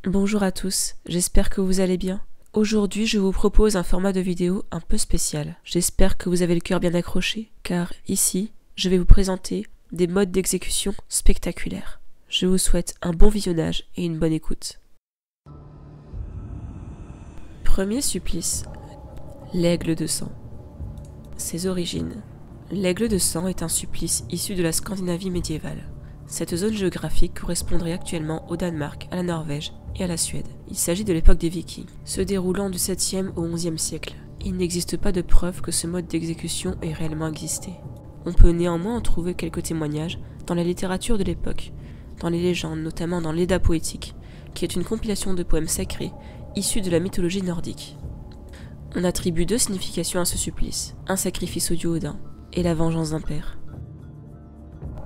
Bonjour à tous, j'espère que vous allez bien. Aujourd'hui, je vous propose un format de vidéo un peu spécial. J'espère que vous avez le cœur bien accroché, car ici, je vais vous présenter des modes d'exécution spectaculaires. Je vous souhaite un bon visionnage et une bonne écoute. Premier supplice, l'aigle de sang. Ses origines. L'aigle de sang est un supplice issu de la Scandinavie médiévale. Cette zone géographique correspondrait actuellement au Danemark, à la Norvège et à la Suède. Il s'agit de l'époque des Vikings, se déroulant du 7e au 11e siècle. Il n'existe pas de preuve que ce mode d'exécution ait réellement existé. On peut néanmoins en trouver quelques témoignages dans la littérature de l'époque, dans les légendes, notamment dans l'Edda poétique, qui est une compilation de poèmes sacrés issus de la mythologie nordique. On attribue deux significations à ce supplice, un sacrifice au dieu Odin et la vengeance d'un père.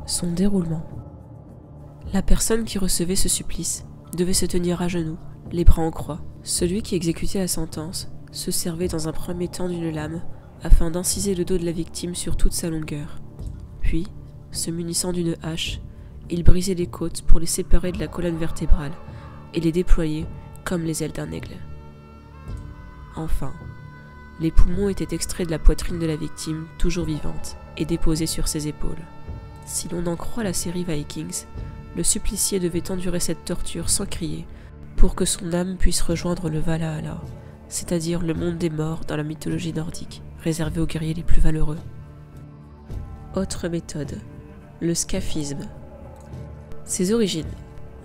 Son déroulement. La personne qui recevait ce supplice devait se tenir à genoux, les bras en croix. Celui qui exécutait la sentence se servait dans un premier temps d'une lame afin d'inciser le dos de la victime sur toute sa longueur. Puis, se munissant d'une hache, il brisait les côtes pour les séparer de la colonne vertébrale et les déployer comme les ailes d'un aigle. Enfin, les poumons étaient extraits de la poitrine de la victime, toujours vivante, et déposés sur ses épaules. Si l'on en croit la série Vikings, le supplicié devait endurer cette torture sans crier pour que son âme puisse rejoindre le Valhalla, c'est-à-dire le monde des morts dans la mythologie nordique, réservé aux guerriers les plus valeureux. Autre méthode, le scaphisme. Ses origines.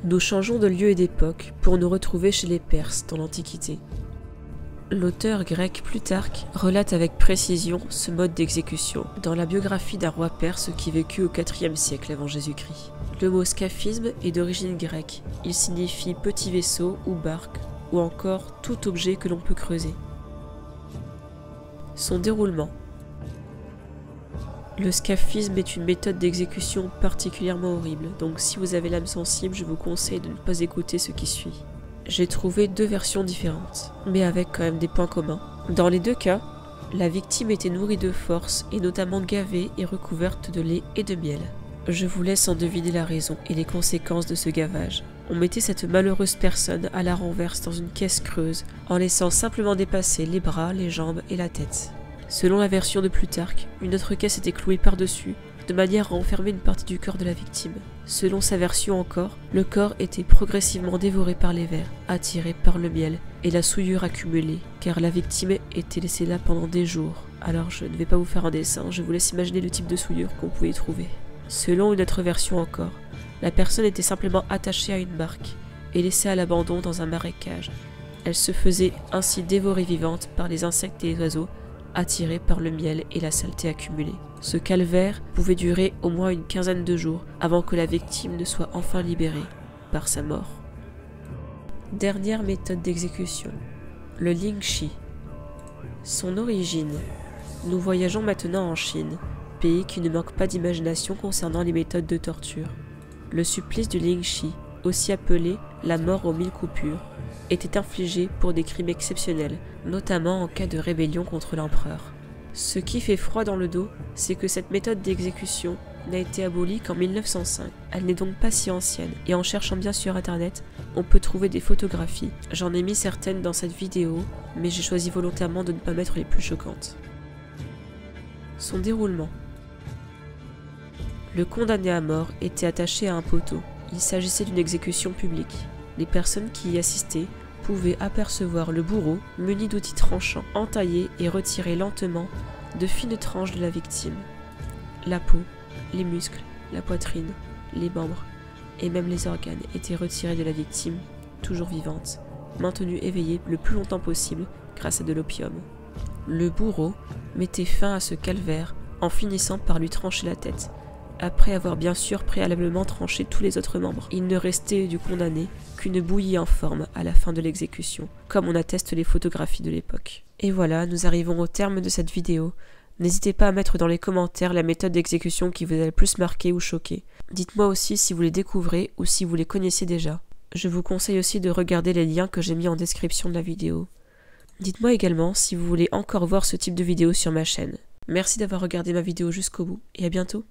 Nous changeons de lieu et d'époque pour nous retrouver chez les Perses dans l'Antiquité. L'auteur grec Plutarque relate avec précision ce mode d'exécution dans la biographie d'un roi perse qui vécut au IVe siècle avant Jésus-Christ. Le mot scaphisme est d'origine grecque. Il signifie petit vaisseau ou barque, ou encore tout objet que l'on peut creuser. Son déroulement. Le scaphisme est une méthode d'exécution particulièrement horrible, donc si vous avez l'âme sensible, je vous conseille de ne pas écouter ce qui suit. J'ai trouvé deux versions différentes, mais avec quand même des points communs. Dans les deux cas, la victime était nourrie de force et notamment gavée et recouverte de lait et de miel. Je vous laisse en deviner la raison et les conséquences de ce gavage. On mettait cette malheureuse personne à la renverse dans une caisse creuse, en laissant simplement dépasser les bras, les jambes et la tête. Selon la version de Plutarque, une autre caisse était clouée par-dessus, de manière à enfermer une partie du corps de la victime. Selon sa version encore, le corps était progressivement dévoré par les vers, attiré par le miel et la souillure accumulée, car la victime était laissée là pendant des jours. Alors je ne vais pas vous faire un dessin, je vous laisse imaginer le type de souillure qu'on pouvait y trouver. Selon une autre version encore, la personne était simplement attachée à une barque et laissée à l'abandon dans un marécage. Elle se faisait ainsi dévorer vivante par les insectes et les oiseaux, attirés par le miel et la saleté accumulée. Ce calvaire pouvait durer au moins une quinzaine de jours avant que la victime ne soit enfin libérée par sa mort. Dernière méthode d'exécution, le lingxi. Son origine. Nous voyageons maintenant en Chine, pays qui ne manque pas d'imagination concernant les méthodes de torture. Le supplice du lingxi, aussi appelé la mort aux 1000 coupures, était infligé pour des crimes exceptionnels, notamment en cas de rébellion contre l'empereur. Ce qui fait froid dans le dos, c'est que cette méthode d'exécution n'a été abolie qu'en 1905. Elle n'est donc pas si ancienne, et en cherchant bien sur internet, on peut trouver des photographies. J'en ai mis certaines dans cette vidéo, mais j'ai choisi volontairement de ne pas mettre les plus choquantes. Son déroulement. Le condamné à mort était attaché à un poteau. Il s'agissait d'une exécution publique. Les personnes qui y assistaient pouvaient apercevoir le bourreau, muni d'outils tranchants, entailler et retirer lentement de fines tranches de la victime. La peau, les muscles, la poitrine, les membres et même les organes étaient retirés de la victime, toujours vivante, maintenue éveillée le plus longtemps possible grâce à de l'opium. Le bourreau mettait fin à ce calvaire en finissant par lui trancher la tête, après avoir bien sûr préalablement tranché tous les autres membres. Il ne restait du condamné qu'une bouillie informe à la fin de l'exécution, comme on atteste les photographies de l'époque. Et voilà, nous arrivons au terme de cette vidéo. N'hésitez pas à mettre dans les commentaires la méthode d'exécution qui vous a le plus marqué ou choqué. Dites-moi aussi si vous les découvrez ou si vous les connaissiez déjà. Je vous conseille aussi de regarder les liens que j'ai mis en description de la vidéo. Dites-moi également si vous voulez encore voir ce type de vidéo sur ma chaîne. Merci d'avoir regardé ma vidéo jusqu'au bout et à bientôt.